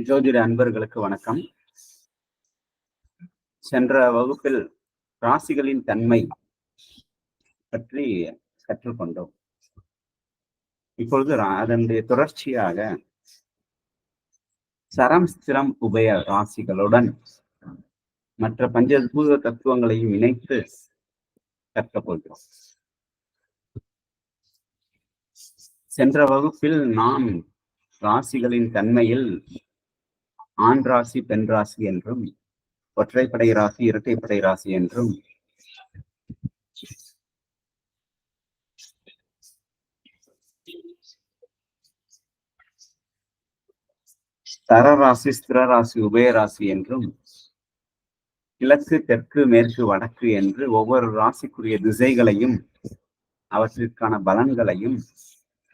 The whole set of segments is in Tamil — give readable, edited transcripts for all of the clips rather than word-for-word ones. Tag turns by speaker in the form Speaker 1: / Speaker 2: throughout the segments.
Speaker 1: ஜோதிட அன்பர்களுக்கு வணக்கம். சென்ற வகுப்பில் ராசிகளின் தன்மை பற்றி கற்றுக்கொண்டோம். இப்பொழுது அதனுடைய தொடர்ச்சியாக சரம் ஸ்திரம் உபய ராசிகளுடன் மற்ற பஞ்சபூத தத்துவங்களையும் இணைத்து கற்கப் போகிறோம். சென்ற வகுப்பில் நாம் ராசிகளின் தன்மையில் ஆண் ராசி, பெண் ராசி என்றும், ஒற்றைப்படை ராசி, இரட்டைப்படை ராசி என்றும், தரராசி, ஸ்திரராசி, உபயராசி என்றும், கிழக்கு, தெற்கு, மேற்கு, வடக்கு என்று ஒவ்வொரு ராசிக்குரிய திசைகளையும் அவற்றிற்கான பலன்களையும்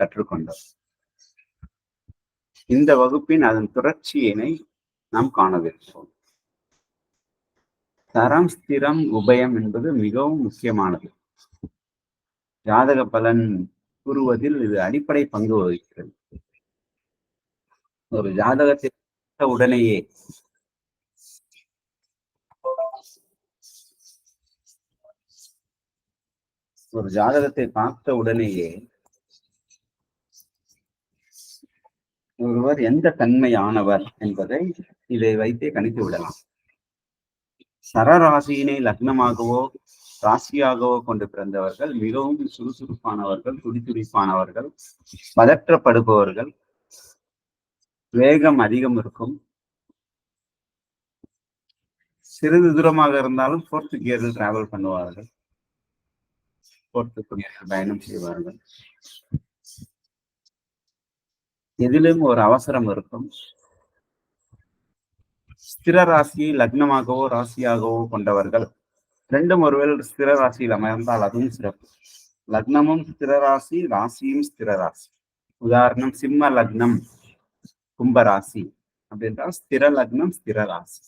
Speaker 1: கற்றுக்கொண்டோம். இந்த வகுப்பின் அதன் தொடர்ச்சியினை நாம் காணவிருக்கிறோம். தரம், ஸ்திரம், உபயம் என்பது மிகவும் முக்கியமானது. ஜாதக பலன் கூறுவதில் இது அடிப்படை பங்கு வகிக்கிறது. ஒரு ஜாதகத்தை உடனேயே பார்த்த உடனேயே ஒருவர் எந்த தன்மையானவர் என்பதை இதை வைத்தே கணித்து விடலாம். சரராசியினை லக்னமாகவோ ராசியாகவோ கொண்டு பிறந்தவர்கள் மிகவும் சுறுசுறுப்பானவர்கள், துடிதுடிப்பானவர்கள், பதற்றப்படுபவர்கள், வேகம் அதிகம் இருக்கும். சிறிது தூரமாக இருந்தாலும் 4th கியரில் டிராவல் பண்ணுவார்கள், 4th கியரில் பயணம் செய்வார்கள். எதிலும் ஒரு அவசரம் இருக்கும். ஸ்திர ராசியை லக்னமாகவோ ராசியாகவோ கொண்டவர்கள் ரெண்டும் ஒருவேளை ஸ்திர ராசியில் அமர்ந்தால் அதுவும் சிறப்பு. லக்னமும் ஸ்திர ராசி, ராசியும் ஸ்திர ராசி. உதாரணம், சிம்ம லக்னம் கும்பராசி அப்படின்றால் ஸ்திர லக்னம் ஸ்திர ராசி.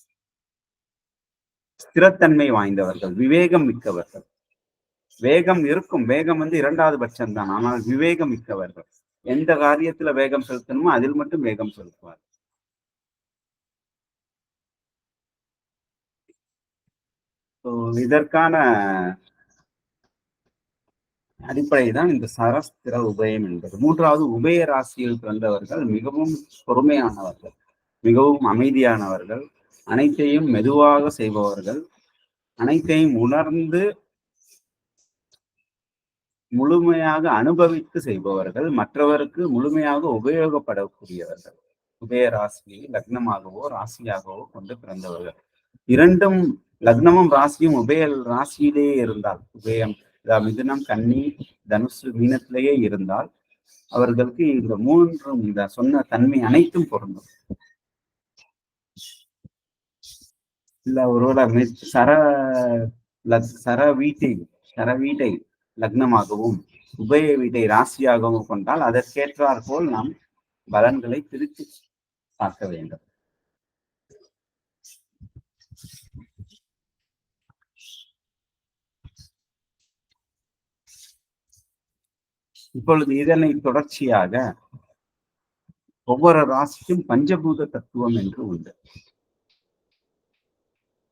Speaker 1: ஸ்திரத்தன்மை வாய்ந்தவர்கள், விவேகம் மிக்கவர்கள். வேகம் இருக்கும், வேகம் இரண்டாவது பட்சம் தான், ஆனால் விவேகம் மிக்கவர்கள். எந்த காரியத்துல வேகம் செலுத்தணுமோ அதில் மட்டும் வேகம் செலுத்துவார். இதற்கான அடிப்படை தான் இந்த சரஸ்திர உபயம் என்பது. மூன்றாவது, உபய ராசியில் பிறந்தவர்கள் மிகவும் பொறுமையானவர்கள், மிகவும் அமைதியானவர்கள், அனைத்தையும் மெதுவாக செய்பவர்கள், அனைத்தையும் உணர்ந்து முழுமையாக அனுபவித்து செய்பவர்கள், மற்றவருக்கு முழுமையாக உபயோகப்படக்கூடியவர்கள். உபய ராசியை லக்னமாகவோ ராசியாகவோ கொண்டு பிறந்தவர்கள். இரண்டும், லக்னமும் ராசியும் உபய ராசியிலேயே இருந்தால், உபயம் மிதுனம், கன்னி, தனுசு, மீனத்திலேயே இருந்தால் அவர்களுக்கு இந்த மூன்றும், இந்த சொன்ன தன்மை அனைத்தும் பொருந்தும். இல்ல ஒருவேளை சர வீட்டை லக்னமாகவும் உபய வீட்டை ராசியாகவும் கொண்டால் அதற்கேற்றாற் போல் நாம் பலன்களை பிரித்து பார்க்க வேண்டும். இப்பொழுது இதனை தொடர்ச்சியாக ஒவ்வொரு ராசிக்கும் பஞ்சபூத தத்துவம் என்று உண்டு.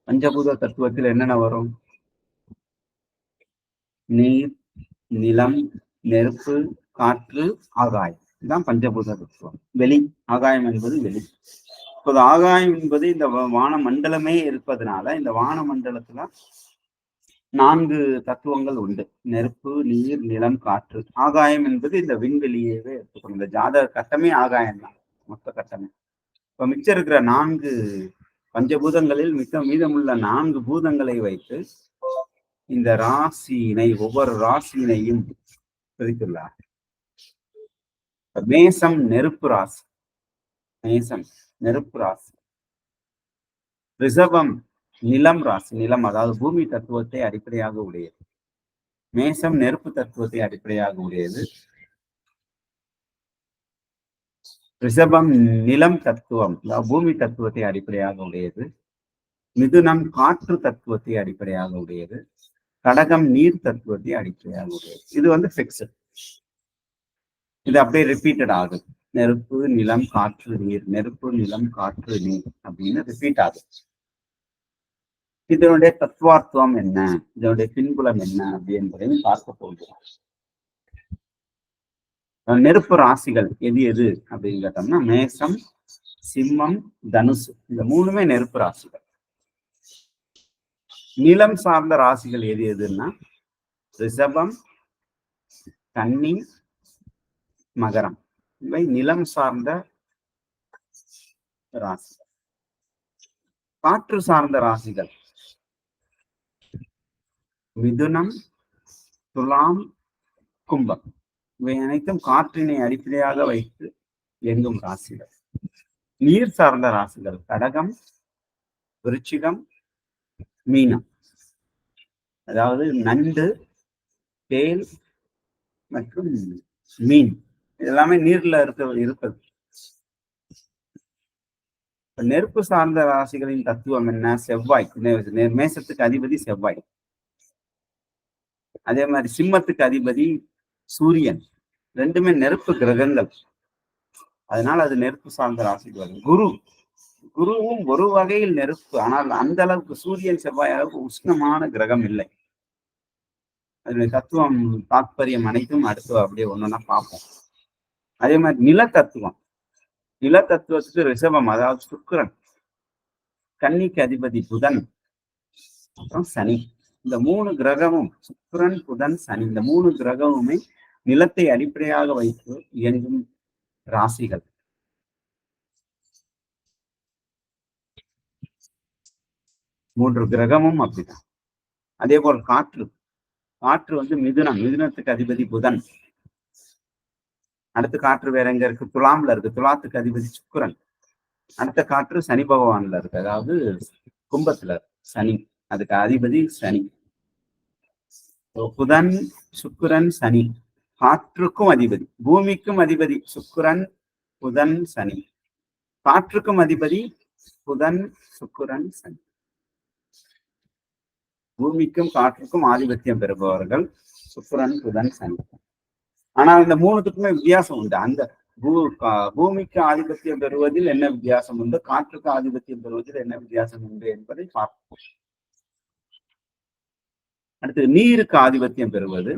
Speaker 1: பஞ்சபூத தத்துவத்தில் என்னென்ன வரும்? நீர், நிலம், நெருப்பு, காற்று, ஆகாயம். இதுதான் பஞ்சபூத தத்துவம். வெளி, ஆகாயம் என்பது வெளி. இப்போது ஆகாயம் என்பது இந்த வான மண்டலமே இருப்பதனால இந்த வான மண்டலத்துல 4 தத்துவங்கள் உண்டு. நெருப்பு, நீர், நிலம், காற்று. ஆகாயம் என்பது இந்த விண்வெளியவே எடுத்துக்கணும். இந்த ஜாதக கட்டமே ஆகாயம் தான், மொத்த கட்டமே. இப்ப மிச்சம் இருக்கிற 4 பஞ்சபூதங்களில் மீதமுள்ள 4 பூதங்களை வைத்து இந்த ராசியினை, ஒவ்வொரு ராசியினையும் பிரித்துள்ளார். மேசம் நெருப்பு ராசி, மேசம் நெருப்பு ராசி. ரிஷபம் நிலம் ராசி, நிலம் அதாவது பூமி தத்துவத்தை அடிப்படையாக உடையது. மேசம் நெருப்பு தத்துவத்தை அடிப்படையாக உடையது. ரிஷபம் நிலம் தத்துவம், பூமி தத்துவத்தை அடிப்படையாக உடையது. மிதுனம் காற்று தத்துவத்தை அடிப்படையாக உடையது. கடகம் நீர் தத்துவத்தை அடிப்படையாக உடையது. இது ஃபிக்ஸ்ட், இது அப்படியே ரிப்பீட்டட் ஆகுது. நெருப்பு, நிலம், காற்று, நீர், நெருப்பு, நிலம், காற்று, நீர் அப்படின்னு ரிப்பீட் ஆகும். இதனுடைய தத்துவார்த்தம் என்ன, இதனுடைய பின்புலம் என்ன அப்படின்றதையும் பார்க்க போகிறோம். நெருப்பு ராசிகள் எது எது அப்படின்னு கேட்டோம்னா மேசம், சிம்மம், தனுசு, இந்த மூணுமே நெருப்பு ராசிகள். நிலம் சார்ந்த ராசிகள் எது எதுன்னா ரிஷபம், கன்னி, மகரம், இவை நிலம் சார்ந்த ராசிகள். காற்று சார்ந்த ராசிகள் மிதுனம், துலாம், கும்பம், இவை அனைத்தும் காற்றினை அடிப்படையாக வைத்து இயங்கும் ராசிகள். நீர் சார்ந்த ராசிகள் கடகம், விருச்சிகம், மீனம், அதாவது நண்டு, தேல் மற்றும் மீன், இதெல்லாமே நீர்ல இருப்பது. நெருப்பு சார்ந்த ராசிகளின் தத்துவம் என்ன? செவ்வாய். மேசத்துக்கு அதிபதி செவ்வாய். அதே மாதிரி சிம்மத்துக்கு அதிபதி சூரியன். ரெண்டுமே நெருப்பு கிரகங்கள், அதனால அது நெருப்பு சார்ந்த ராசிக்கு வரும். குருவும் ஒரு வகையில் நெருப்பு, ஆனால் அந்த அளவுக்கு சூரியன் செவ்வாய் அளவுக்கு உஷ்ணமான கிரகம் இல்லை. அதனுடைய தத்துவம் தாத்பரியம் அனைத்தும் அடுத்து அப்படியே ஒண்ணுன்னா பார்ப்போம். அதே மாதிரி நிலத்தத்துவம், நிலத்தத்துவத்துக்கு ரிஷபம் அதாவது சுக்கிரன், கன்னிக்கு அதிபதி புதன், அப்புறம் சனி. இந்த மூணு கிரகமும் சுக்கிரன், புதன், சனி, இந்த மூணு கிரகமுமே நிலத்தை அடிப்படையாக வைத்து இயங்கும் ராசிகள். மூன்று கிரகமும் அப்படிதான். அதே போல் காற்று வந்து மிதுனம், மிதுனத்துக்கு அதிபதி புதன். அடுத்த காற்று வேற எங்க இருக்கு? துலாம்ல இருக்கு, துலாத்துக்கு அதிபதி சுக்கிரன். அடுத்த காற்று சனி பகவான்ல இருக்கு, அதாவது கும்பத்துல சனி, அதுக்கு அதிபதி சனி. புதன், சுக்கிரன், சனி, காற்றுக்கும் அதிபதி, பூமிக்கும் அதிபதி சுக்கிரன், புதன், சனி. காற்றுக்கும் அதிபதி புதன், சுக்கிரன், சனி. பூமிக்கும் காற்றுக்கும் ஆதிபத்தியம் பெறுபவர்கள் சுக்கிரன், புதன், சனி. ஆனால் இந்த மூணுத்துக்குமே வித்தியாசம் உண்டு. அந்த பூமிக்கு ஆதிபத்தியம் பெறுவதில் என்ன வித்தியாசம் உண்டு, காற்றுக்கு ஆதிபத்தியம் பெறுவதில் என்ன வித்தியாசம் உண்டு என்பதை பார்ப்போம். அடுத்து நீருக்கு ஆதிபத்தியம் பெறுவது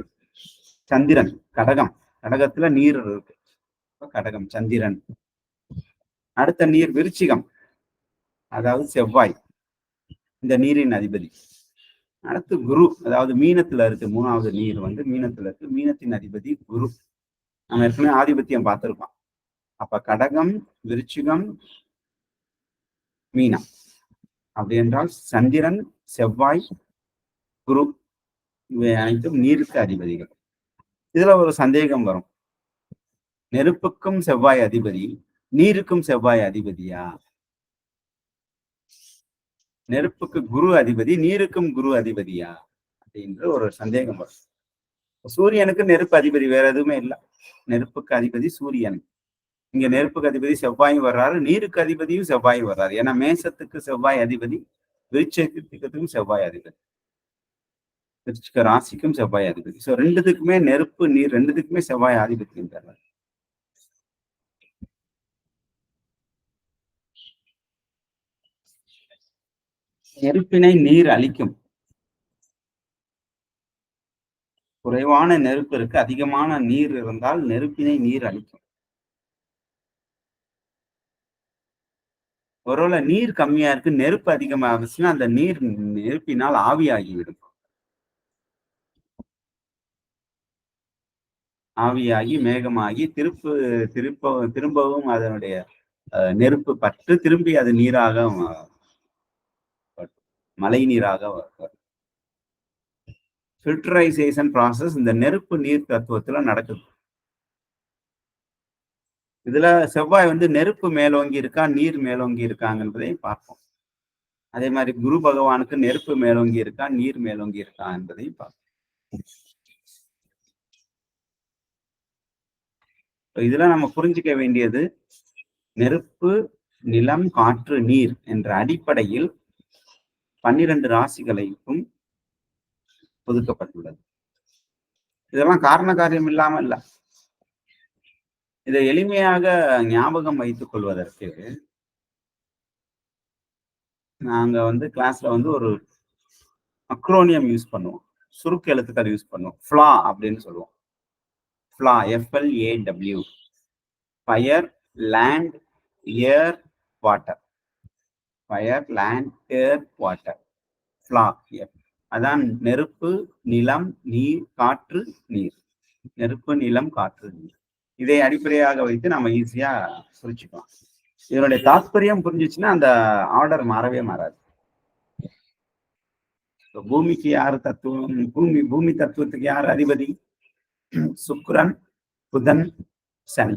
Speaker 1: சந்திரன், கடகம். கடகத்துல நீர் இருக்கு, கடகம் சந்திரன். அடுத்த நீர் விருச்சிகம், அதாவது செவ்வாய், இந்த நீரின் அதிபதி. அடுத்து குரு, அதாவது மீனத்துல இருக்கு, மூணாவது நீர் வந்து மீனத்துல இருக்கு, மீனத்தின் அதிபதி குரு. நம்ம ஏற்கனவே ஆதிபத்தியம் பார்த்திருக்கோம். அப்ப கடகம், விருச்சிகம், மீனம் அப்படி என்றால் சந்திரன், செவ்வாய், குரு, இவை அனைத்தும் நீருக்கு அதிபதிகள். இதுல ஒரு சந்தேகம் வரும், நெருப்புக்கும் செவ்வாய் அதிபதி, நீருக்கும் செவ்வாய் அதிபதியா? நெருப்புக்கு குரு அதிபதி, நீருக்கும் குரு அதிபதியா அப்படின்ற ஒரு சந்தேகம் வரும். சூரியனுக்கு நெருப்பு அதிபதி வேற எதுவுமே இல்லை, நெருப்புக்கு அதிபதி சூரியன். இங்க நெருப்புக்கு அதிபதி செவ்வாயும் வர்றாரு, நீருக்கு அதிபதியும் செவ்வாயும் வர்றாரு. ஏன்னா மேசத்துக்கு செவ்வாய் அதிபதி, விருச்சிகத்துக்கும் செவ்வாய் அதிபதி, விருச்சிக ராசிக்கும் செவ்வாய் அதிபதி. சோ ரெண்டுத்துக்குமே நெருப்பு, நீர் ரெண்டுத்துக்குமே செவ்வாய் ஆதிபத்தியம் தர்றாரு. நெருப்பினை நீர் அழிக்கும். குறைவான நெருப்பு இருக்கு, அதிகமான நீர் இருந்தால் நெருப்பினை நீர் அழிக்கும். ஒருவேளை நீர் கம்மியா இருக்கு, நெருப்பு அதிகமாகுச்சுன்னா அந்த நீர் நெருப்பினால் ஆவியாகிவிடும். ஆவியாகி மேகமாகி திரும்பவும் அதனுடைய நெருப்பு பற்று திரும்பி அது நீராக, மழை நீராக வரும். ஃபில்டரைசேஷன் ப்ராசஸ் இந்த நெருப்பு நீர் தத்துவத்துல நடக்குது. இதுல செவ்வாய் வந்து நெருப்பு மேலோங்கி இருக்கா, நீர் மேலோங்கி இருக்காங்கன்றதையும் பார்ப்போம். அதே மாதிரி குரு பகவானுக்கு நெருப்பு மேலோங்கி இருக்கா, நீர் மேலோங்கி இருக்கா என்பதையும் பார்ப்போம். இதுல நம்ம புரிஞ்சுக்க வேண்டியது, நெருப்பு, நிலம், காற்று, நீர் என்ற அடிப்படையில் 12 ராசிகளைக்கும் ஒதுக்கப்பட்டுள்ளது. இதெல்லாம் காரண காரியம் இல்லாம இல்ல, இதை எளிமையாக ஞாபகம் வைத்துக் கொள்வதற்கு நாங்க கிளாஸ்ல ஒரு அக்ரோனியம் யூஸ் பண்ணுவோம். சுருக்கு எழுத்துக்கள் யூஸ் பண்ணுவோம். ஃப்ளா அப்படின்னு சொல்லுவோம். ஃப்ளா, FLAW. ஃபயர், லேண்ட், ஏர், வாட்டர். ஃபயர், லேண்ட், ஏர், வாட்டர். ஃப்ளா. அதான் நெருப்பு, நிலம், நீர், காற்று, நீர். நெருப்பு, நிலம், காற்று, நீர். இதை அடிப்படையாக வைத்து நம்ம ஈஸியா குறிச்சுக்கலாம். இதனுடைய தாத்பரியம் புரிஞ்சிச்சுன்னா அந்த ஆர்டர் மாறவே மாறாது. பூமிக்கு யாரு தத்துவம்? பூமி தத்துவத்துக்கு யார் அதிபதி? சுக்கிரன், புதன், சனி.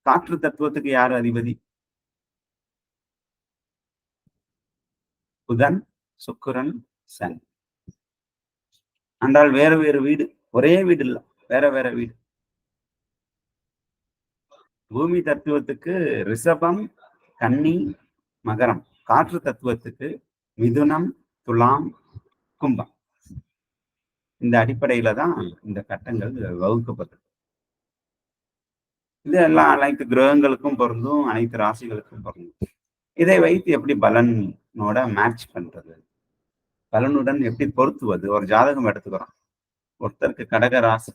Speaker 1: காற்று தத்துவத்துக்கு யார் அதிபதி? புதன், சுக்கிரன், சனி. என்றால் வேறு வேறு வீடு, ஒரே வீடு இல்ல, வேற வேற வீடு. பூமி தத்துவத்துக்கு ரிஷபம், கன்னி, மகரம். காற்று தத்துவத்துக்கு மிதுனம், துலாம், கும்பம். இந்த அடிப்படையில தான் இந்த கட்டங்கள் வகுக்கப்பட்டது. இது எல்லாம் அனைத்து கிரகங்களுக்கும் பொருந்தும், அனைத்து ராசிகளுக்கும் பொருந்தும். இதை வைத்து எப்படி பலனோட மேட்ச் பண்றது, பலனுடன் எப்படி பொருத்துவது? ஒரு ஜாதகம் எடுத்துக்கிறோம். ஒருத்தருக்கு கடக ராசி,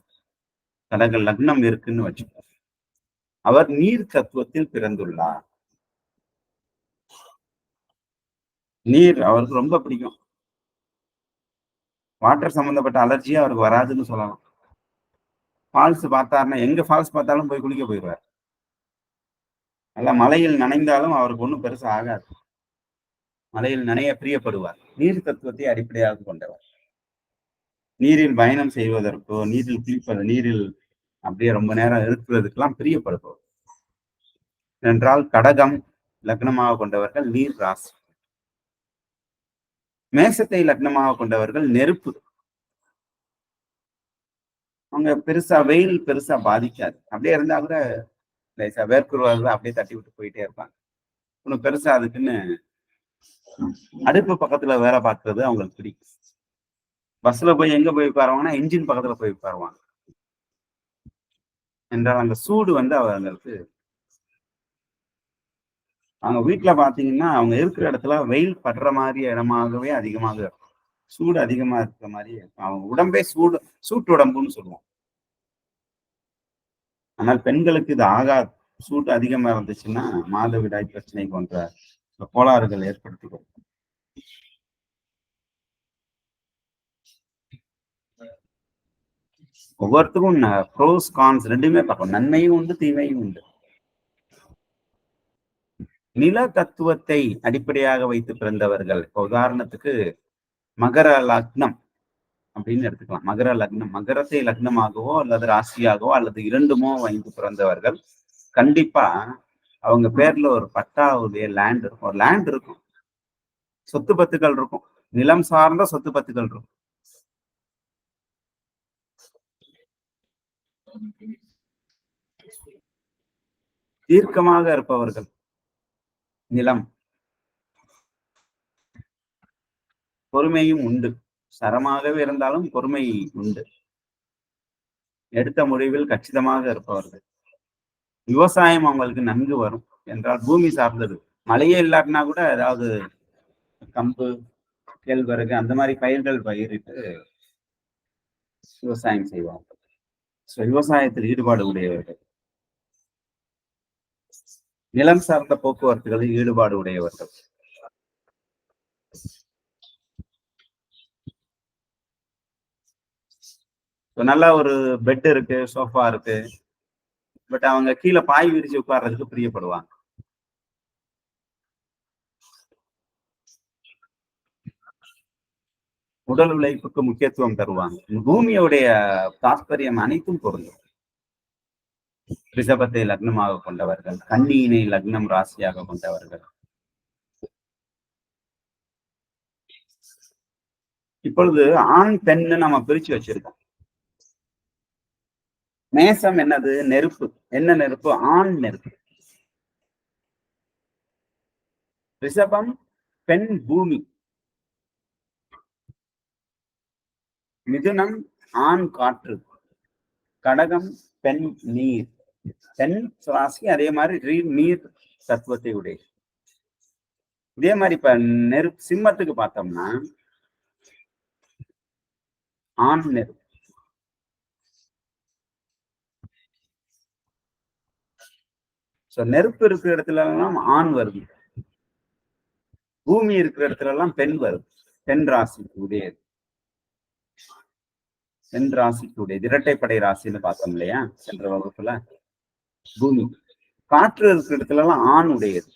Speaker 1: கடக லக்னம் இருக்குன்னு வச்சுக்கோ. அவர் நீர் தத்துவத்தில் பிறந்துள்ளார். நீர் அவருக்கு ரொம்ப பிடிக்கும். வாட்டர் சம்பந்தப்பட்ட அலர்ஜியா அவருக்கு வராதுன்னு சொல்லலாம். ஃபால்ஸ் பார்த்தாருன்னா, எங்க ஃபால்ஸ் பார்த்தாலும் போய் குளிக்க போயிடுவார். அல்ல மலையில் நனைந்தாலும் அவருக்கு ஒன்றும் பெருசா ஆகாது. மலையில் நனைய பிரியப்படுவார். நீர் தத்துவத்தை அடிப்படையாக கொண்டவர். நீரில் பயணம் செய்வதற்கோ, நீரில் குளிப்பது, நீரில் அப்படியே ரொம்ப நேரம் இருக்கிறதுக்கெல்லாம் பிரியப்படுபவர். என்றால் கடகம் லக்னமாக கொண்டவர்கள் நீர் ராசி. மேசத்தை லக்னமாக கொண்டவர்கள் நெருப்பு. அவங்க பெருசா வெயில் பெருசா பாதிக்காது. அப்படியே இருந்தா கூட லேசா வேர்க்குருவாக அப்படியே தட்டி விட்டு போயிட்டே இருப்பாங்க. ஒன்றும் பெருசா அதுக்குன்னு அடுப்பு பக்கத்துல வேலை பார்க்கறது அவங்களுக்கு பிடிக்கும். பஸ்ல போய் எங்க போய் உட்காருவாங்கன்னா இன்ஜின் பக்கத்துல போய் உட்காருவாங்க. என்றால் அந்த சூடு அவங்களுக்கு, அவங்க வீட்டுல பாத்தீங்கன்னா அவங்க இருக்கிற இடத்துல வெயில் படுற மாதிரி இடமாகவே அதிகமாக இருக்கும். சூடு அதிகமா இருக்கிற மாதிரி இருக்கும். அவங்க உடம்பே சூட்டு உடம்புன்னு சொல்லுவோம். ஆனால் பெண்களுக்கு இது ஆகாது. சூட்டு அதிகமா இருந்துச்சுன்னா மாதவிடாய் பிரச்சனை போன்ற கோளாறுகள் ஏற்படுத்தி கொடுக்கும். ஒவ்வொருத்தருக்கும் ப்ரோஸ் கான்ஸ் ரெண்டுமே பார்க்கணும். நன்மையும் உண்டு, தீமையும் உண்டு. நில தத்துவத்தை அடிப்படையாக வைத்து பிறந்தவர்கள், இப்போ உதாரணத்துக்கு மகர லக்னம் அப்படின்னு எடுத்துக்கலாம். மகர லக்னம், மகரத்தை லக்னமாகவோ அல்லது ராசியாகவோ அல்லது இரண்டுமோ வைத்து பிறந்தவர்கள் கண்டிப்பா அவங்க பேர்ல ஒரு பட்டாவுடைய லேண்ட் இருக்கும். ஒரு லேண்ட் இருக்கும், சொத்து பத்துக்கள் இருக்கும், நிலம் சார்ந்த சொத்து பத்துக்கள் இருக்கும். தீர்க்கமாக இருப்பவர்கள் நிலம். பொறுமையும் உண்டு. சரமாகவே இருந்தாலும் பொறுமை உண்டு. எடுத்த முடிவில் கச்சிதமாக இருப்பவர்கள். விவசாயம் அவங்களுக்கு நன்கு வரும். என்றால் பூமி சார்ந்தது. மழையே இல்லாட்டினா கூட ஏதாவது கம்பு, கேழ்வரகு அந்த மாதிரி பயிர்கள் பயிரிட்டு விவசாயம் செய்வாங்க. விவசாயத்தில் ஈடுபாடு உடையவர்கள். நிலம் சார்ந்த போக்குவரத்துகளில் ஈடுபாடு உடையவர்கள். நல்லா ஒரு பெட் இருக்கு, சோஃபா இருக்கு, பட் அவங்க கீழே பாய் விரிச்சு உட்கார்றதுக்கு பிரியப்படுவாங்க. உடல் உழைப்புக்கு முக்கியத்துவம் தருவாங்க. பூமியுடைய தாற்பயம் அனைத்தும் பொருந்தும். ரிஷபத்தை லக்னமாக கொண்டவர்கள், கன்னியினை லக்னம் ராசியாக கொண்டவர்கள். இப்பொழுது ஆண் பெண்ணு நம்ம பிரிச்சு வச்சிருக்கோம். மேசம் என்னது? நெருப்பு. என்ன நெருப்பு? ஆண் நெருப்பு. ரிஷபம் பெண் பூமி. மிதுனம் ஆண் காற்று, கடகம் பெண் நீர். பெண் ராசி அதே மாதிரி நீர் தத்துவத்தை உடைய. இதே மாதிரி இப்ப சிம்மத்துக்கு பார்த்தோம்னா ஆண் நெருப்பு. நெருப்பு இருக்கிற இடத்துல எல்லாம் ஆண் வருது, பூமி இருக்கிற இடத்துல எல்லாம் பெண் வருது. பெண் ராசிக்கு உடையது, பெண் ராசிக்கு உடையது. இரட்டைப்படை ராசின்னு பார்த்தோம் இல்லையா சென்ற வகுப்புல. பூமி. காற்று இருக்கிற இடத்துல எல்லாம் ஆண் உடையது,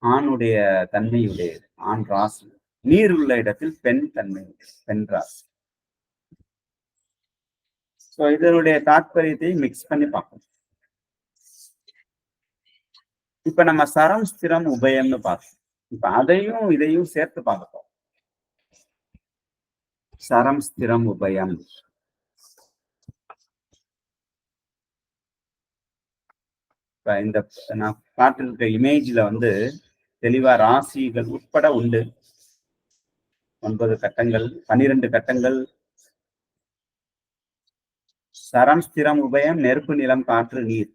Speaker 1: ஆணுடைய தன்மை உடையது, ஆண் ராசி. நீர் உள்ள இடத்தில் பெண் தன்மை, பெண் ராசி. இதனுடைய தாற்பயத்தை மிக்ஸ் பண்ணி பார்க்கணும். இப்ப நம்ம சரம் ஸ்திரம் உபயம்னு பார்த்தோம். இப்ப அதையும் இதையும் சேர்த்து பார்ப்போம். சரம் ஸ்திரம் உபயம். இப்ப இந்த நான் காட்டிருக்க இமேஜ்ல தெளிவா ராசிகள் உட்பட உண்டு. 9 கட்டங்கள், 12 கட்டங்கள். சரம் ஸ்திரம் உபயம், நெருப்பு நிலம் காற்று நீர்,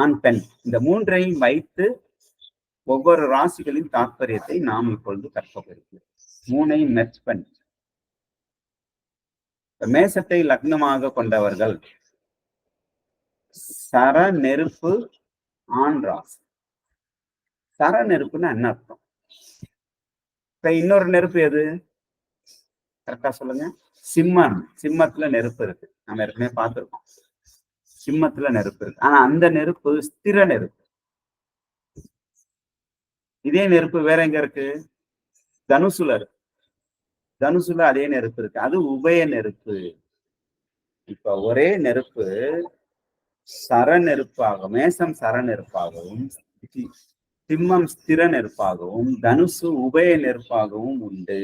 Speaker 1: ஆண் பெண், இந்த மூன்றையும் வைத்து ஒவ்வொரு ராசிகளின் தாற்பயத்தை நாம் இப்பொழுது கற்போகிறோம். மூணையும் மெர்ஜ் பண்ணி. மேசத்தை லக்னமாக கொண்டவர்கள் சர நெருப்பு ஆண் ராசி. சர நெருப்புன்னு என்ன அர்த்தம்? இப்ப இன்னொரு நெருப்பு எது கரெக்டா சொல்லுங்க? சிம்மம். சிம்மத்துல நெருப்பு இருக்கு, நம்ம ஏற்கனவே பார்த்திருக்கோம். சிம்மத்துல நெருப்பு இருக்கு, ஆனா அந்த நெருப்பு ஸ்திர நெருப்பு. இதே நெருப்பு வேற எங்க இருக்கு? தனுசுல இருக்கு. தனுசுல அதே நெருப்பு இருக்கு, அது உபய நெருப்பு. இப்ப ஒரே நெருப்பு சர நெருப்பாகவும், மேசம் சர நெருப்பாகவும், சிம்மம் ஸ்திர நெருப்பாகவும், தனுசு உபய நெருப்பாகவும் உண்டு.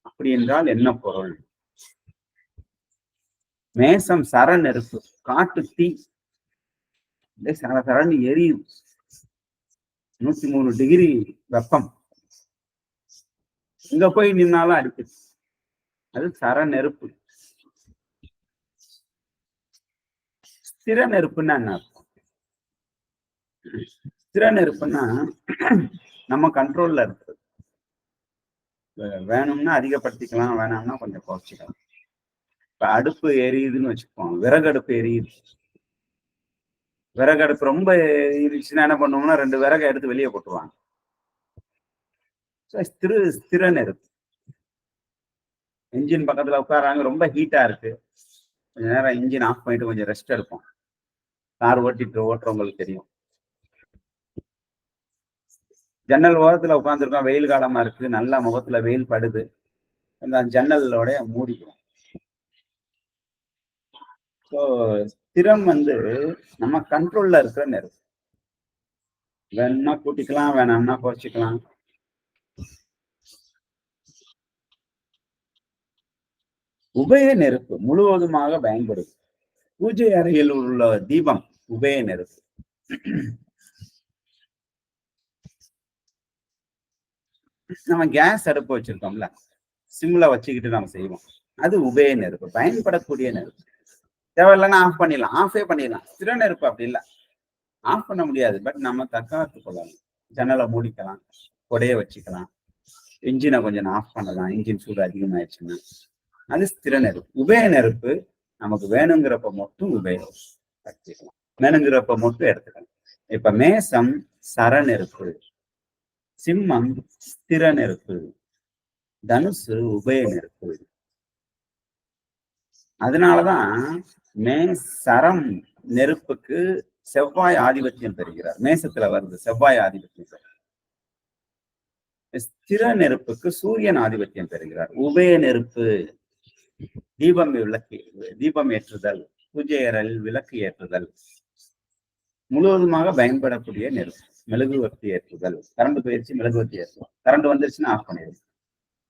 Speaker 1: அப்படி என்றால் என்ன பொருள்? மேசம் சர நெருப்பு, காட்டு தீ, சர சரன்னு எரியும், 103 டிகிரி வெப்பம், இங்க போய் நின்னாலும் அடிக்குது, அது சர நெருப்பு. ஸ்திர நெருப்புன்னா என்ன அர்த்தம்? ஸ்திர நெருப்புன்னா நம்ம கண்ட்ரோல்ல இருக்கு. வேணும்னா அதிகப்படுத்திக்கலாம், வேணாம்னா கொஞ்சம் குறைச்சிக்கலாம். இப்ப அடுப்பு எரியுதுன்னு வச்சுப்போம், விறகடுப்பு எரியுது. விறகடுப்பு ரொம்ப எரிச்சுன்னா என்ன பண்ணுவோம்னா 2 விறகை எடுத்து வெளியே போட்டுருவாங்க. ஸ்திர நெருப்பு. என்ஜின் பக்கத்துல உட்காராங்க, ரொம்ப ஹீட்டா இருக்கு, கொஞ்ச நேரம் இன்ஜின் ஆஃப் பண்ணிட்டு கொஞ்சம் ரெஸ்ட் எடுப்போம். கார் ஓட்டுறவங்களுக்கு தெரியும். ஜன்னல் ஓரத்துல உட்காந்துருக்கோம், வெயில் காலமா இருக்கு, நல்லா முகத்துல வெயில் படுது, அந்த ஜன்னலோட மூடிக்கும். ஸோ ஸ்திரம் நம்ம கண்ட்ரோல்ல இருக்கிற நெருப்பு. வேணும்னா கூட்டிக்கலாம், வேணாம்னா குறைச்சிக்கலாம். உபய நெருப்பு முழுவதுமாக பயன்படுது. பூஜை அறையில் உள்ள தீபம் உபய நெருப்பு. நம்ம கேஸ் அடுப்பு வச்சிருக்கோம்ல, சிம்ல வச்சுக்கிட்டு நம்ம செய்வோம், அது உபய நெருப்பு, பயன்படக்கூடிய நெருப்பு. தேவையில்லைன்னா ஆஃப் பண்ணிடலாம், ஆஃபே பண்ணிடலாம். ஸ்திர நெருப்பு அப்படி இல்லை, ஆஃப் பண்ண முடியாது, பட் நம்ம தற்காத்து கொள்ளலாம். ஜன்னலை மூடிக்கலாம், கொடைய வச்சுக்கலாம், இன்ஜினை கொஞ்சம் ஆஃப் பண்ணலாம், இன்ஜின் சூடு அதிகமாயிடுச்சுன்னா. அது ஸ்திர நெருப்பு. உபய நெருப்பு நமக்கு வேணுங்கிறப்ப மட்டும் உபயோகம், வேணுங்கிறப்ப மட்டும் எடுத்துக்கலாம். இப்ப மேசம் சர நெருப்பு, சிம்மம் ஸ்திர நெருப்பு, தனுசு உபய நெருப்பு. அதனாலதான் சரம் நெருப்புக்கு செவ்வாய் ஆதிபத்தியம் பெறுகிறார். மேசத்துல வருது செவ்வாய் ஆதிபத்தியம். ஸ்திர நெருப்புக்கு சூரியன் ஆதிபத்தியம் பெறுகிறார். உபய நெருப்பு தீபம் ஏற்றுதல், பூஜை அறையில் விளக்கு ஏற்றுதல், முழுவதுமாக பயன்படக்கூடிய நெருப்பு. மெழுகுவர்த்தி ஏற்றுதல், கரண்ட் போயிடுச்சு மெழுகுவர்த்தி ஏற்றுவோம், கரண்ட் வந்துருச்சுன்னா ஆஃப் பண்ணிடுது.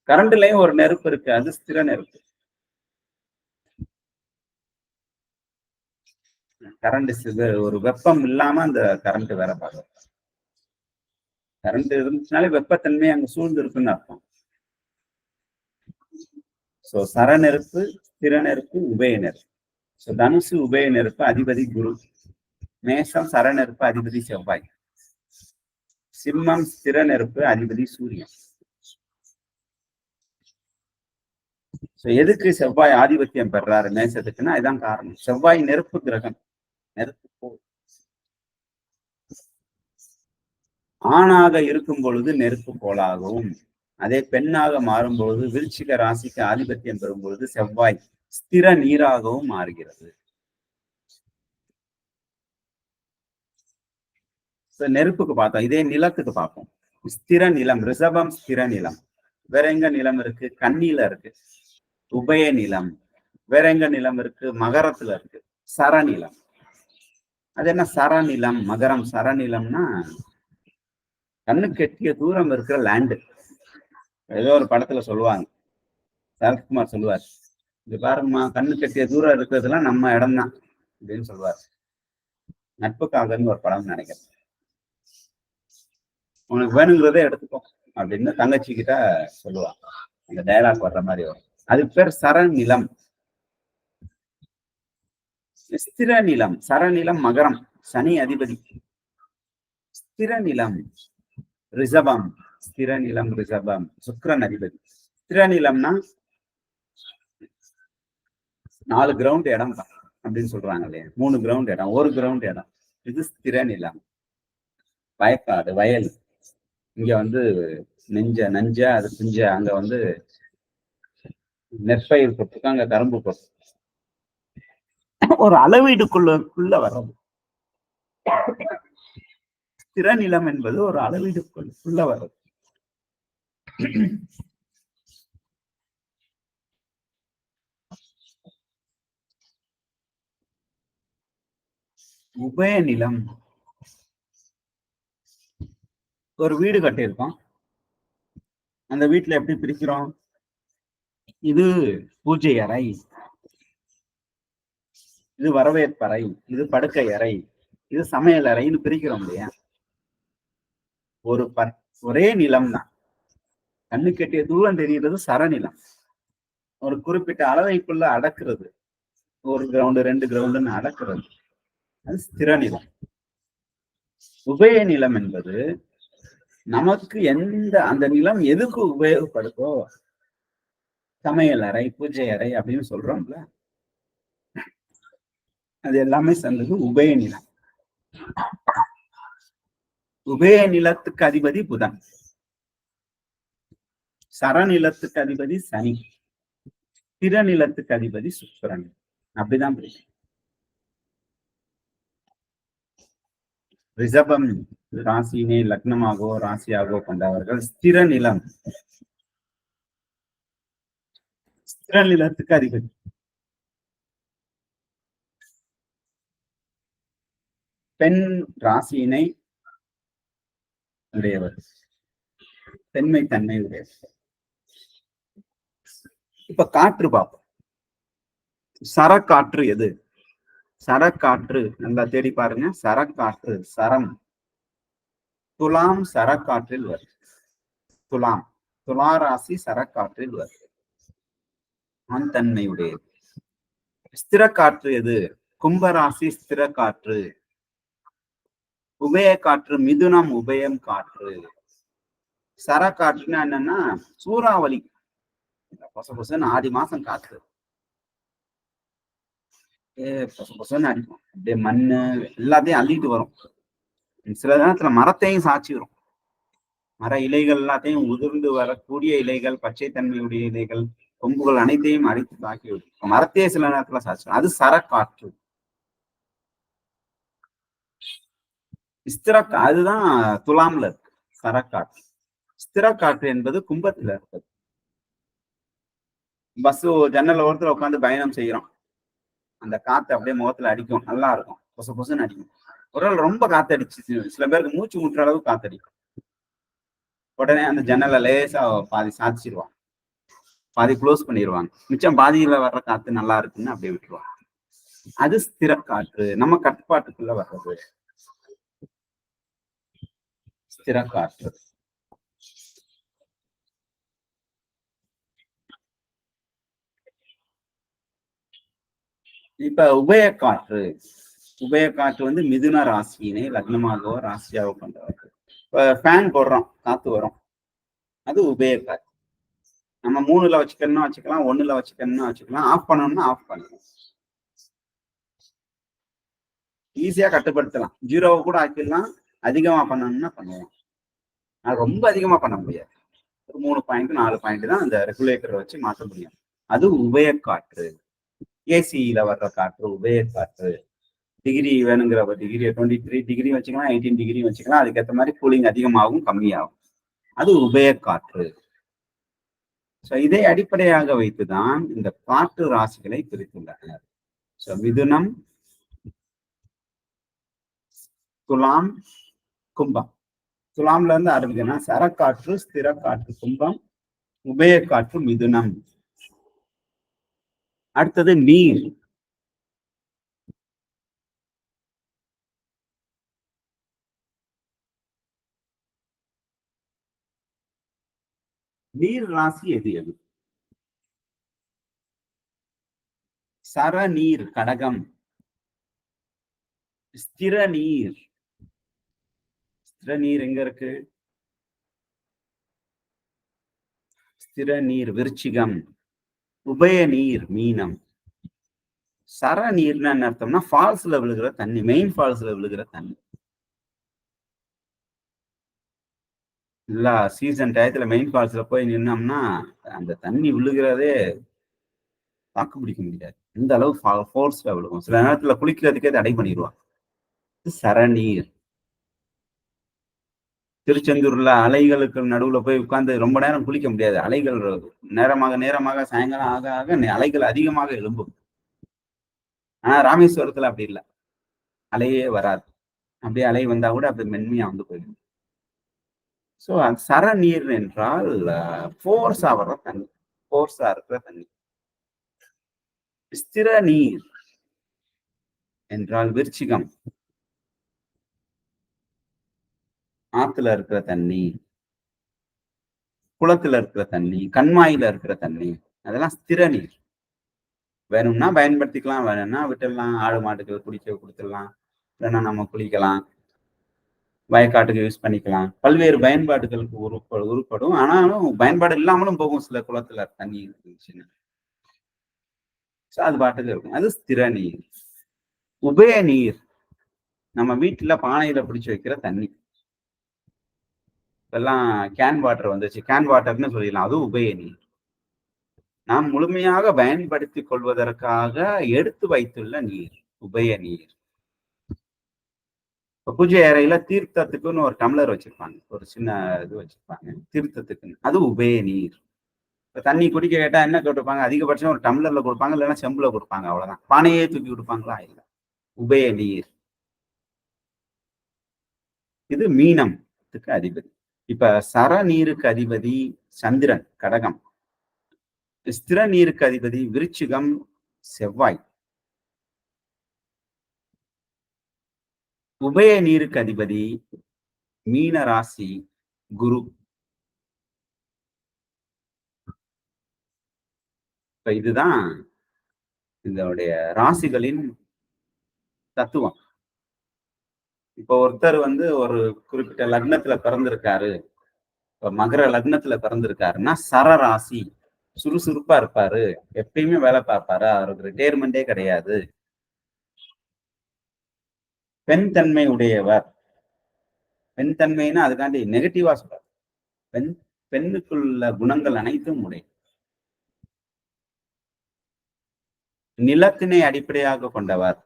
Speaker 1: கரண்ட்லயும் ஒரு நெருப்பு இருக்கு, அது ஸ்திர நெருப்பு. கரண்ட் ஒரு வெப்பம் இல்லாம அந்த கரண்ட் வேற பார்க்கும். கரண்ட் இருந்துச்சுனாலே வெப்பத்தன்மை அங்க சூழ்ந்து இருக்குன்னு அர்த்தம். சர நெருப்பு, ஸ்திர ஸ்திர நெருப்பு உபய நெருப்பு. தனுசு உபய நெருப்பு அதிபதி குரு. மேஷம் சர நெருப்பு அதிபதி செவ்வாய். சிம்மம் ஸ்திர நெருப்பு அதிபதி சூரியன். எதுக்கு செவ்வாய் ஆதிபத்தியம் பெறாரு மேசத்துக்குன்னா இதுதான் காரணம். செவ்வாய் நெருப்பு கிரகம். நெருப்பு போல் ஆணாக இருக்கும் பொழுது நெருப்பு போலாகவும், அதே பெண்ணாக மாறும் பொழுது விருச்சிக ராசிக்கு ஆதிபத்தியம் பெறும் பொழுது செவ்வாய் ஸ்திர நீராகவும் மாறுகிறது. நெருப்புக்கு பார்த்தோம். இதே நிலத்துக்கு பார்ப்போம். ஸ்திர நிலம், ரிஷபம் ஸ்திர நிலம். வேற எங்க நிலம் இருக்கு? கன்னியில இருக்கு. உபய நிலம். வேற எங்க நிலம் இருக்கு? மகரத்துல இருக்கு. சரநிலம். அது என்ன சரநிலம்? மகரம் சரநிலம்னா கண்ணுக்கு எட்டிய தூரம் இருக்கிற லேண்டு. ஏதோ ஒரு படத்துல சொல்லுவாங்க, சரத்குமார் சொல்லுவார், இது பாருங்கம்மா கண்ணுக்கு எட்டிய தூரம் இருக்கிறதுலாம் நம்ம இடம் தான் அப்படின்னு சொல்லுவார். நட்புக்காகன்னு ஒரு படம் நினைக்கிறேன். உனக்கு வேணுங்கிறதே எடுத்துக்கோ அப்படின்னு தங்கச்சி கிட்ட சொல்லுவாங்க. அந்த டயலாக் வர்ற மாதிரி வரும். அதுக்கு பேர் சரநிலம். ஸ்திர நிலம், சரநிலம் மகரம், சனி அதிபதி. ஸ்திர நிலம் ரிஷபம், ஸ்திர நிலம் ரிஷபம், சுக்கிரன் அதிபதி. ஸ்திர நிலம்னா 4 கிரவுண்ட் இடம் அப்படின்னு சொல்றாங்க இல்லையா? 3 கிரவுண்ட் இடம், 1 கிரவுண்ட் இடம். இது ஸ்திர நிலம். வயக்காடு, வயல். இங்க வந்து நஞ்ச அது புஞ்ச, அங்க வந்து நெற்பயிர் போட்டிருக்கு, அங்க கரும்பு போட்டு ஒரு அளவீடுக்குள்ள வர்றது. ஸ்திர நிலம் என்பது ஒரு அளவீடுக்குள்ள வர்றது. உபய நிலம், ஒரு வீடு கட்டியிருக்கோம். அந்த வீட்டுல எப்படி பிரிக்கிறோம்? இது பூஜை அறை, இது வரவேற்பறை, இது படுக்கை அறை, இது சமையல் அறைன்னு பிரிக்கிறோம் இல்லையா? ஒரே நிலம் தான். கண்ணு கெட்டிய தூரம் தெரிகிறது சரநிலம். ஒரு குறிப்பிட்ட அளவைக்குள்ள அடக்குறது, 1 கிரவுண்டு 2 கிரவுண்டுன்னு அடக்குறது, அது ஸ்திர நிலம். உபய நிலம் என்பது நமக்கு அந்த நிலம் எதுக்கு உபயோகப்படுதோ, சமையல் அறை, பூஜை அறை அப்படின்னு சொல்றோம்ல, அது எல்லாமே சேர்ந்தது உபய நிலம். உபய நிலத்துக்கு அதிபதி புதன், சரநிலத்துக்கு அதிபதி சனி, ஸ்திர நிலத்துக்கு அதிபதி சுக்கிரன். அப்படிதான் பிடிக்கும். ரிஷபம் ராசியினை லக்னமாகவோ ராசியாகவோ கொண்டவர்கள் ஸ்திர நிலம், ஸ்திர நிலத்துக்கு அதிபதி. பெண் ராசியினை உடையவர், பெண்மை தன்மை உடையவர். இப்ப காற்று பார்ப்போம். சரக்காற்று எது? சரக்காற்று நல்லா தேடி பாருங்க. சரக்காற்று, சரம், துலாம் சரக்காற்றில் வருது. துலாம், துலா ராசி சரக்காற்றில் வருது, ஆண் தன்மையுடையது. ஸ்திர காற்று எது? கும்பராசி ஸ்திர காற்று. உபய காற்று மிதுனம் உபயம் காற்று. சரக்காற்றுன்னா என்னன்னா சூறாவளி, பொச பொசன்னு ஆடி மாசம் காற்று பொச பொசன்னு அடிக்கும். அப்படியே மண்ணு எல்லாத்தையும் அள்ளிட்டு வரும். சில நேரத்துல மரத்தையும் சாட்சி வரும். மர இலைகள் எல்லாத்தையும் உதிர்ந்து வரக்கூடிய இலைகள், பச்சை தன்மையுடைய இலைகள், கொம்புகள் அனைத்தையும் அடித்து தாக்கி விடும். மரத்தையே சில நேரத்துல சாட்சி. அது சரக்காற்று. ஸ்திர, அதுதான் துலாம்ல இருக்கு சரக்காற்று. ஸ்திர காற்று என்பது கும்பத்துல இருக்குது. பஸ் ஜன்னல் ஓரத்துல உட்காந்து பயணம் செய்யறோம், அந்த காத்து அப்படியே முகத்துல அடிக்கும், நல்லா இருக்கும், பொச பொசன்னு அடிக்கும். ஒரு நாள் ரொம்ப காத்தடிச்சு, சில பேருக்கு மூச்சு முட்டுற அளவு காத்தடிக்கும். உடனே அந்த ஜன்னலை லேசா பாதி சாதிச்சிருவாங்க, பாதி க்ளோஸ் பண்ணிடுவாங்க, மிச்சம் பாதியில வர்ற காத்து நல்லா இருக்குன்னு அப்படியே விட்டுருவாங்க. அது ஸ்திர காற்று, நம்ம கட்டுப்பாட்டுக்குள்ள வர்றது ஸ்திர காற்று. இப்ப உபய காற்று வந்து மிதுன ராசியினை லக்னமாகவோ ராசியாகவோ கொண்டவர்கள். இப்ப ஃபேன் போடுறோம், காத்து வரும், அது உபய காற்று. நம்ம 3ல வச்சுக்கணும்னா வச்சுக்கலாம், 1ல வச்சுக்கணும்னா வச்சுக்கலாம், ஆஃப் பண்ணணும்னா ஆஃப் பண்ணணும். ஈஸியா கட்டுப்படுத்தலாம். 0 கூட ஆக்கிடலாம், அதிகமா பண்ணணும்னா பண்ணுவோம். அது ரொம்ப அதிகமா பண்ண முடியாது. ஒரு 3 பாயிண்ட் 4 பாயிண்ட் தான் அந்த ரெகுலேட்டரை வச்சு மாற்ற முடியும். அது உபய காற்று. ஏசியில வர்ற காற்று உபய காற்று. டிகிரி வேணுங்கிற டிகிரி 23 டிகிரி வச்சுக்கலாம், 18 டிகிரி வச்சுக்கலாம். அதுக்கேற்ற மாதிரி கூலிங் அதிகமாகும் கம்மியாகும். அது உபய காற்று. இதை அடிப்படையாக வைத்துதான் இந்த காற்று ராசிகளை பிரித்துள்ளனர். மிதுனம், துலாம், கும்பம். துலாம்ல இருந்து ஆரம்பிக்கணும். சரக்காற்று, ஸ்திர காற்று கும்பம், உபய காற்று மிதுனம். அடுத்தது நீர். நீர் ராசி எது எது? சரநீர் கடகம். ஸ்திர நீர். ஸ்திர நீர் எங்க இருக்கு? ஸ்திர நீர் விருச்சிகம். உபய நீர் மீனம். சர நீர்னா என்ன அர்த்தம்னா ஃபால்ஸ்ல விழுகிற தண்ணி, மெயின் ஃபால்ஸ்ல விழுகிற தண்ணி. இல்ல சீசன் டயத்துல மெயின் ஃபால்ஸ்ல போய் நின்னோம்னா அந்த தண்ணி விழுகிறதே தாக்கு பிடிக்க முடியாது. இந்த அளவு ஃபோர்ஸ்ல விழுகும். சில நேரத்துல குளிக்கிறதுக்கே தடை பண்ணிடுவாங்க. சரநீர். திருச்செந்தூர்ல அலைகளுக்கு நடுவுல போய் உட்கார்ந்து ரொம்ப நேரம் குளிக்க முடியாது. அலைகள் நேரமாக நேரமாக சாயங்காலம் ஆக ஆக அலைகள் அதிகமாக எழும்பும். ஆனா ராமேஸ்வரத்துல அப்படி இல்லை, அலையே வராது. அப்படியே அலை வந்தா கூட அப்படி மென்மையா வந்து போயிடும். சோ சரநீர் என்றால் ஃபோர்ஸா வர்ற தண்ணி, ஃபோர்ஸா இருக்கிற தண்ணி. ஸ்திர நீர் என்றால் விருச்சிகம், ஆத்துல இருக்கிற தண்ணி, குளத்துல இருக்கிற தண்ணி, கண்மாயில இருக்கிற தண்ணி, அதெல்லாம் ஸ்திர நீர். வேணும்னா பயன்படுத்திக்கலாம், வேணும்னா விட்டுடலாம், ஆடு மாட்டுக்கு குடிக்க கொடுத்துடலாம், இல்லைன்னா நம்ம குளிக்கலாம், வயக்காட்டுக்கு யூஸ் பண்ணிக்கலாம். பல்வேறு பயன்பாடுகளுக்கு உருப்படும். ஆனாலும் பயன்பாடு இல்லாமலும் போகும் சில குளத்துல தண்ணி இருந்துச்சுன்னா. அது பாட்டுக்கு இருக்கும். அது ஸ்திர நீர். உபய நீர் நம்ம வீட்டுல பானையில பிடிச்சு வைக்கிற தண்ணி. இப்பெல்லாம் கேன் வாட்டர் வந்துச்சு, கேன் வாட்டர்னு சொல்லிடலாம். அது உபய நீர். நாம் முழுமையாக பயன்படுத்திக் கொள்வதற்காக எடுத்து வைத்துள்ள நீர் உபய நீர். பூஜை அறையில தீர்த்தத்துக்குன்னு ஒரு டம்ளர் வச்சிருப்பாங்க, ஒரு சின்ன இது வச்சிருப்பாங்க தீர்த்தத்துக்குன்னு. அது உபய நீர். இப்ப தண்ணி குடிக்க கேட்டா என்ன கொடுப்பாங்க? அதிகபட்சம் ஒரு டம்ளர்ல கொடுப்பாங்க, இல்லைன்னா செம்புல கொடுப்பாங்க, அவ்வளவுதான். பானையே தூக்கி கொடுப்பாங்களா? இல்லை. உபய நீர். இது மீனத்துக்கு அதிபதி. இப்ப சர நீருக்கு அதிபதி சந்திரன் கடகம். ஸ்திர நீருக்கு அதிபதி விருச்சிகம் செவ்வாய். உபய நீருக்கு அதிபதி மீன ராசி குரு. இப்ப இதுதான் இதனுடைய ராசிகளின் தத்துவம். இப்போ ஒருத்தர் வந்து ஒரு குறிப்பிட்ட லக்னத்துல பிறந்திருக்காரு, இப்ப மகர லக்னத்துல பிறந்திருக்காருன்னா சர ராசி, சுறுசுறுப்பா இருப்பாரு, எப்பயுமே வேலை பார்ப்பாரு, அவருக்கு ரிட்டையர்மெண்டே கிடையாது, பெண் தன்மை உடையவர். பெண் தன்மைன்னா அதுக்காண்டி நெகட்டிவா சொல்றாரு. பெண்ணுக்குள்ள குணங்கள் அனைத்தும் உடைய. நிலத்தினை அடிப்படையாக கொண்டவர்.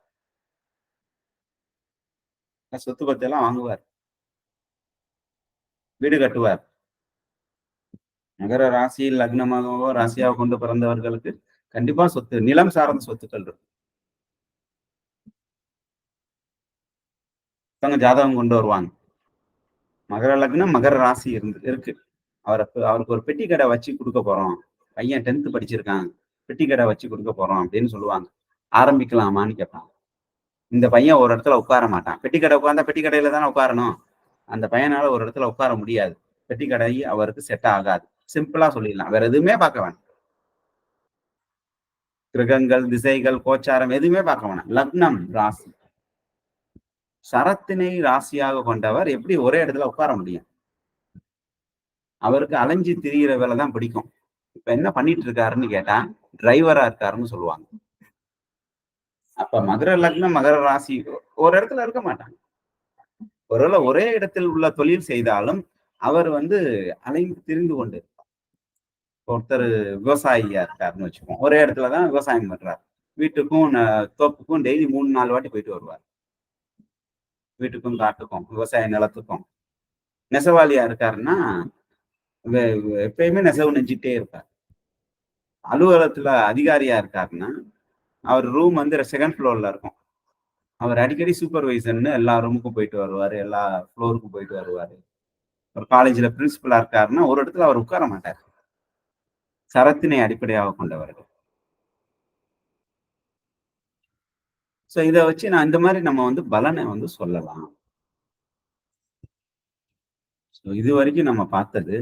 Speaker 1: சொத்து பத்தி எல்லாம் வாங்குவார், வீடு கட்டுவார். மகர ராசியில் லக்னமாகவோ ராசியாக கொண்டு பிறந்தவர்களுக்கு கண்டிப்பா சொத்து, நிலம் சார்ந்த சொத்துக்கள் இருக்கும். ஜாதகம் கொண்டு வருவாங்க. மகர லக்னம் மகர ராசி இருக்கு. அவருக்கு ஒரு பெட்டி கடை வச்சு கொடுக்க போறோம், பையன் 10th படிச்சிருக்கான், பெட்டி கடை வச்சு கொடுக்க போறோம் அப்படின்னு சொல்லுவாங்க. ஆரம்பிக்கலாமான்னு கேட்பாங்க. இந்த பையன் ஒரு இடத்துல உட்கார மாட்டான். பெட்டி கடை உட்கார்ந்தா பெட்டி கடையில தானே உட்காரணும். அந்த பையனால ஒரு இடத்துல உட்கார முடியாது. பெட்டி கடை அவருக்கு செட் ஆகாது. சிம்பிளா சொல்லிடலாம், வேற எதுவுமே பார்க்க வேண்டாம். கிரகங்கள், திசைகள், கோச்சாரம் எதுவுமே பார்க்க வேணாம். லக்னம், ராசி. சரத்தினை ராசியாக கொண்டவர் எப்படி ஒரே இடத்துல உட்கார முடியும்? அவருக்கு அலைஞ்சு திரிகிற வேலை தான் பிடிக்கும். இப்ப என்ன பண்ணிட்டு இருக்காருன்னு கேட்டா, டிரைவரா இருக்காருன்னு சொல்லுவாங்க. அப்ப மகர லக்னம், மகர ராசி ஒரு இடத்துல இருக்க மாட்டாங்க. ஒருவேளை ஒரே இடத்தில் உள்ள தொழில் செய்தாலும் அவர் அலைந்து திரிந்து கொண்டு, ஒருத்தர் விவசாயியா இருக்காருன்னு வச்சுப்போம். ஒரே இடத்துலதான் விவசாயம் பண்றாரு. வீட்டுக்கும் தோப்புக்கும் டெய்லி 3-4 வாட்டி போயிட்டு வருவார். வீட்டுக்கும் காட்டுக்கும் விவசாய நிலத்துக்கும். நெசவாளியா இருக்காருன்னா எப்பயுமே நெசவு நெஞ்சிட்டே இருப்பார். அலுவலகத்துல அதிகாரியா இருக்காருன்னா அவர் ரூம் செகண்ட் ஃப்ளோர்ல இருக்கும். அவர் அடிக்கடி சூப்பர்வைசர்னு எல்லா ரூமுக்கும் போயிட்டு வருவாரு, எல்லா ஃப்ளோருக்கும் போயிட்டு வருவாரு. ஒரு காலேஜ்ல பிரின்சிபலா இருக்காருன்னா ஒரு இடத்துல அவர் உட்கார மாட்டார். சரத்தினை அடிப்படையாக கொண்டவர்கள். சோ இதை வச்சு நான் இந்த மாதிரி நம்ம பலனை சொல்லலாம். இது வரைக்கும் நம்ம பார்த்தது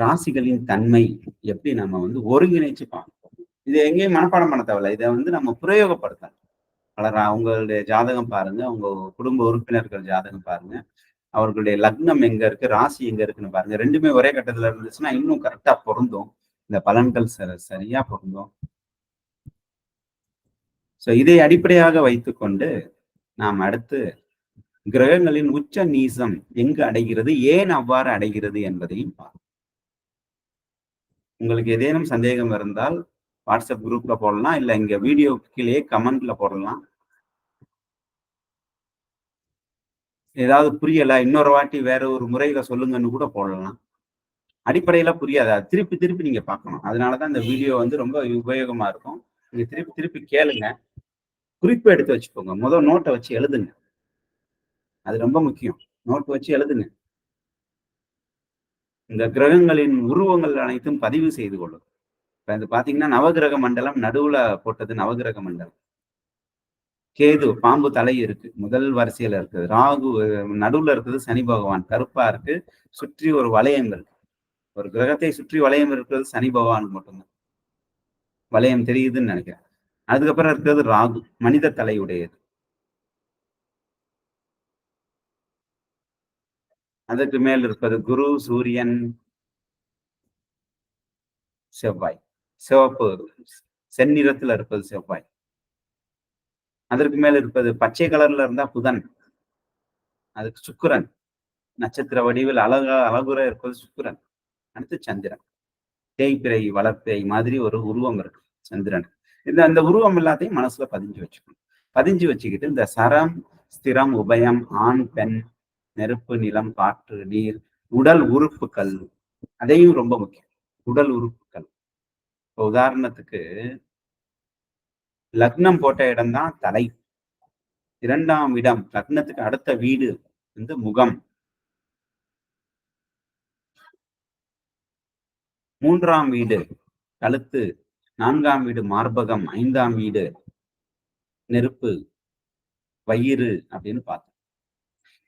Speaker 1: ராசிகளின் தன்மை எப்படி நம்ம ஒருங்கிணைச்சு பார்ப்போம். இதை எங்கேயும் மனப்பாடம் பண்ண தேவையில்ல. இதை நம்ம பிரயோகப்படுத்தலாம். அவங்களுடைய ஜாதகம் பாருங்க, உங்க குடும்ப உறுப்பினர்கள் ஜாதகம் பாருங்க, அவர்களுடைய லக்னம் எங்க இருக்கு, ராசி எங்க இருக்குன்னு பாருங்க. ரெண்டுமே ஒரே கட்டத்துல இருந்துச்சுன்னா இன்னும் கரெக்டா பொருந்தும். இந்த பலன்கள் சரியா பொருந்தும். சோ இதை அடிப்படையாக வைத்துக்கொண்டு நாம் அடுத்து கிரகங்களின் உச்ச நீசம் எங்கு அடைகிறது, ஏன் அவ்வாறு அடைகிறது என்பதையும் பார்ப்போம். உங்களுக்கு ஏதேனும் சந்தேகம் இருந்தால் வாட்ஸ்அப் குரூப்ல போடலாம், இல்ல இங்க வீடியோ கீழே கமெண்ட்ல போடலாம். ஏதாவது புரியல, இன்னொரு வாட்டி வேற ஒரு முறையில சொல்லுங்கன்னு கூட போடலாம். அடிப்படையில புரியாத திருப்பி திருப்பி நீங்க பார்க்கணும். அதனாலதான் இந்த வீடியோ ரொம்ப உபயோகமா இருக்கும். நீங்க திருப்பி திருப்பி கேளுங்க, குறிப்பு எடுத்து வச்சுக்கோங்க. முதல் நோட்டை வச்சு எழுதுங்க, அது ரொம்ப முக்கியம். நோட் வச்சு எழுதுங்க. இந்த கிரகங்களின் உருவங்கள் அனைத்தும் பதிவு செய்து கொள்ளும். இப்ப இது பாத்தீங்கன்னா நவகிரக மண்டலம் நடுவுல போட்டது நவகிரக மண்டலம். கேது பாம்பு தலை இருக்கு, முதல் வரிசையில இருக்குது. ராகு நடுவுல இருக்குது, சனி பகவான் கருப்பா இருக்கு, சுற்றி ஒரு வளையம் இருக்கு. ஒரு கிரகத்தை சுற்றி வளையம் இருக்கிறது சனி பகவானுக்கு மட்டும்தான். வளையம் தெரியுதுன்னு நினைக்கிறேன். அதுக்கப்புறம் இருக்கிறது ராகு, மனித தலையுடையது. அதற்கு மேல் இருப்பது குரு, சூரியன், செவ்வாய். சிவப்பு செந்நிறத்துல இருப்பது செவ்வாய். அதற்கு மேல இருப்பது பச்சை கலர்ல இருந்தா புதன், அதுக்கு சுக்கிரன். நட்சத்திர வடிவில் அழகுற இருப்பது சுக்கிரன். அடுத்து சந்திரன். தேய்பிறை வளர்ப்பிறை மாதிரி ஒரு உருவம் இருக்கு சந்திரன். அந்த உருவம் எல்லாத்தையும் மனசுல பதிஞ்சு வச்சுக்கணும். பதிஞ்சு வச்சுக்கிட்டு இந்த சரம், ஸ்திரம், உபயம், ஆண், பெண், நெருப்பு, நிலம், காற்று, நீர், உடல் உறுப்புகள், அதையும் ரொம்ப முக்கியம். உடல் உறுப்புகள். உதாரணத்துக்கு லக்னம் போட்ட இடம்தான் தலை. 2ஆம் இடம், லக்னத்துக்கு அடுத்த வீடு முகம். 3ஆம் வீடு கழுத்து, 4ஆம் வீடு மார்பகம், 5ஆம் வீடு நெருப்பு, வயிறு அப்படின்னு பார்த்தோம்.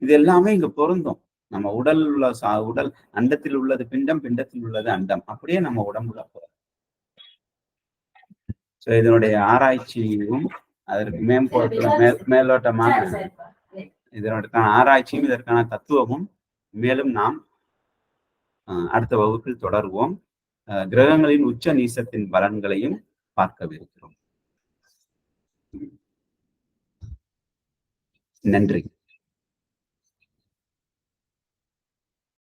Speaker 1: இது எல்லாமே இங்க பொருந்தும். நம்ம உடல் உடல் அண்டத்தில் உள்ளது பிண்டம், பிண்டத்தில் உள்ளது அண்டம். அப்படியே நம்ம உடம்புல போறோம். சோ இதனுடைய ஆராய்ச்சியும் அதற்கு மேலோட்டமான இதற்கான ஆராய்ச்சியும் இதற்கான தத்துவமும் மேலும் நாம் அடுத்த வகுப்பில் தொடர்வோம். கிரகங்களின் உச்ச நீசத்தின் பலன்களையும் பார்க்கவிருக்கிறோம். நன்றி.